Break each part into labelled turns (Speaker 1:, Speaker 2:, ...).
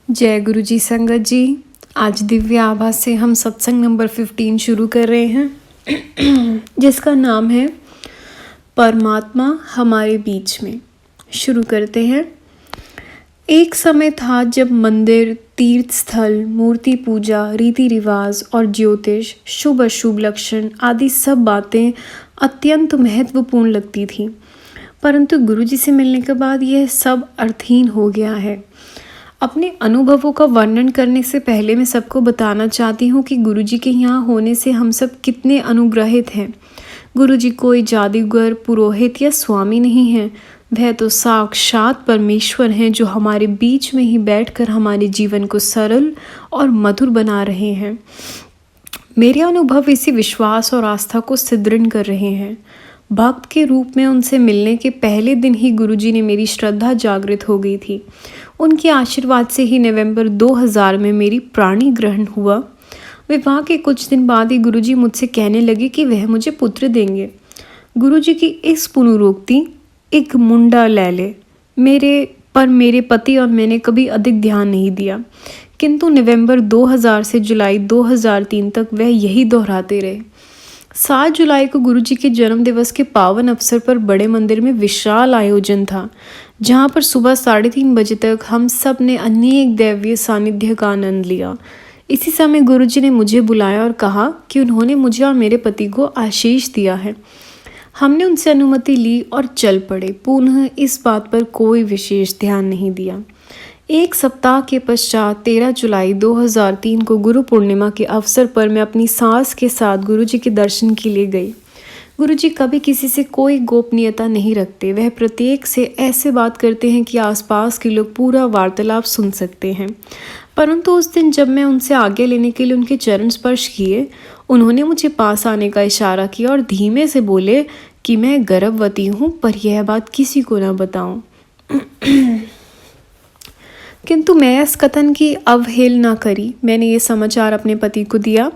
Speaker 1: जय गुरु जी संगत जी। आज दिव्य आभा से हम सत्संग नंबर 15 शुरू कर रहे हैं जिसका नाम है परमात्मा हमारे बीच में। शुरू करते हैं। एक समय था जब मंदिर, तीर्थ स्थल, मूर्ति पूजा, रीति रिवाज और ज्योतिष, शुभ अशुभ लक्षण आदि सब बातें अत्यंत महत्वपूर्ण लगती थी, परंतु गुरु जी से मिलने के बाद यह सब अर्थहीन हो गया है। अपने अनुभवों का वर्णन करने से पहले मैं सबको बताना चाहती हूँ कि गुरुजी के यहाँ होने से हम सब कितने अनुग्रहित हैं। गुरुजी कोई जादूगर, पुरोहित या स्वामी नहीं हैं, वह तो साक्षात परमेश्वर हैं जो हमारे बीच में ही बैठकर हमारे जीवन को सरल और मधुर बना रहे हैं। मेरे अनुभव इसी विश्वास और आस्था को सुदृढ़ कर रहे हैं। भक्त के रूप में उनसे मिलने के पहले दिन ही गुरुजी ने मेरी श्रद्धा जागृत हो गई थी। उनके आशीर्वाद से ही नवंबर 2000 में मेरी प्राणी ग्रहण हुआ। विवाह के कुछ दिन बाद ही गुरुजी मुझसे कहने लगे कि वह मुझे पुत्र देंगे। गुरुजी की इस पुनरुक्ति, एक मुंडा ले ले, मेरे पति और मैंने कभी अधिक ध्यान नहीं दिया, किंतु नवंबर 2000 से जुलाई 2003 तक वह यही दोहराते रहे। 7 जुलाई को गुरुजी के जन्म दिवस के पावन अवसर पर बड़े मंदिर में विशाल आयोजन था, जहाँ पर सुबह 3:30 बजे तक हम सब ने अनेक दैवीय सानिध्य का आनंद लिया। इसी समय गुरुजी ने मुझे बुलाया और कहा कि उन्होंने मुझे और मेरे पति को आशीष दिया है। हमने उनसे अनुमति ली और चल पड़े। पुनः इस बात पर कोई विशेष ध्यान नहीं दिया। एक सप्ताह के पश्चात 13 जुलाई 2003 को गुरु पूर्णिमा के अवसर पर मैं अपनी सास के साथ गुरुजी के दर्शन के लिए गई। गुरुजी कभी किसी से कोई गोपनीयता नहीं रखते। वह प्रत्येक से ऐसे बात करते हैं कि आसपास के लोग पूरा वार्तालाप सुन सकते हैं। परंतु उस दिन जब मैं उनसे आज्ञा लेने के लिए उनके चरण स्पर्श किए, उन्होंने मुझे पास आने का इशारा किया और धीमे से बोले कि मैं गर्भवती हूँ, पर यह बात किसी को न बताऊँ। किंतु मैं इस कथन की अवहेलना करी। मैंने ये समाचार अपने पति को दिया।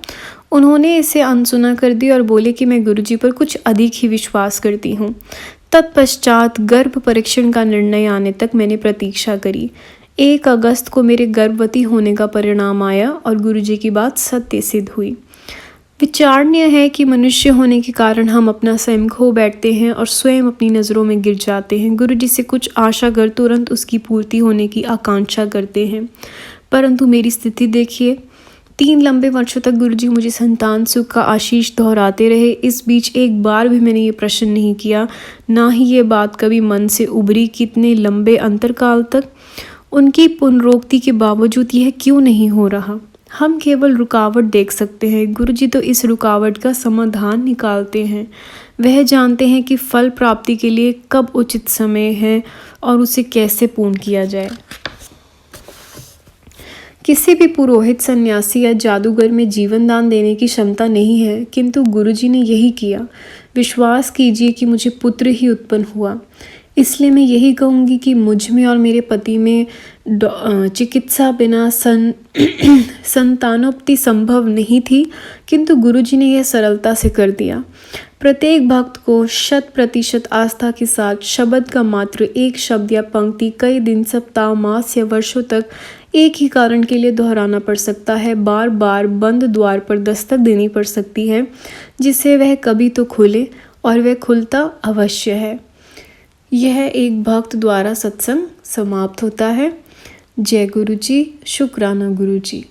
Speaker 1: उन्होंने इसे अनसुना कर दिया और बोले कि मैं गुरुजी पर कुछ अधिक ही विश्वास करती हूँ। तत्पश्चात गर्भ परीक्षण का निर्णय आने तक मैंने प्रतीक्षा करी। 1 अगस्त को मेरे गर्भवती होने का परिणाम आया और गुरुजी की बात सत्य सिद्ध हुई। विचारणीय है कि मनुष्य होने के कारण हम अपना स्वयं खो बैठते हैं और स्वयं अपनी नज़रों में गिर जाते हैं। गुरुजी से कुछ आशा कर तुरंत उसकी पूर्ति होने की आकांक्षा करते हैं, परंतु मेरी स्थिति देखिए। 3 लंबे वर्षों तक गुरुजी मुझे संतान सुख का आशीष दोहराते रहे। इस बीच एक बार भी मैंने ये प्रश्न नहीं किया, ना ही ये बात कभी मन से उभरी कि इतने लंबे अंतरकाल तक उनकी पुनरोक्ति के बावजूद यह क्यों नहीं हो रहा। हम केवल रुकावट देख सकते हैं, गुरुजी तो इस रुकावट का समाधान निकालते हैं। वह जानते हैं कि फल प्राप्ति के लिए कब उचित समय है और उसे कैसे पूर्ण किया जाए। किसी भी पुरोहित, सन्यासी या जादूगर में जीवन दान देने की क्षमता नहीं है, किंतु गुरुजी ने यही किया। विश्वास कीजिए कि मुझे पुत्र ही उत्पन्न हुआ। इसलिए मैं यही कहूँगी कि मुझ में और मेरे पति में चिकित्सा बिना संतानोत्पत्ति संभव नहीं थी, किंतु गुरुजी ने यह सरलता से कर दिया। प्रत्येक भक्त को 100% आस्था के साथ शब्द का मात्र एक शब्द या पंक्ति कई दिन, सप्ताह, मास या वर्षों तक एक ही कारण के लिए दोहराना पड़ सकता है। बार बार बंद द्वार पर दस्तक देनी पड़ सकती है, जिससे वह कभी तो खुले, और वह खुलता अवश्य है। यह एक भक्त द्वारा सत्संग समाप्त होता है। जय गुरु जी। शुक्राना गुरु जी।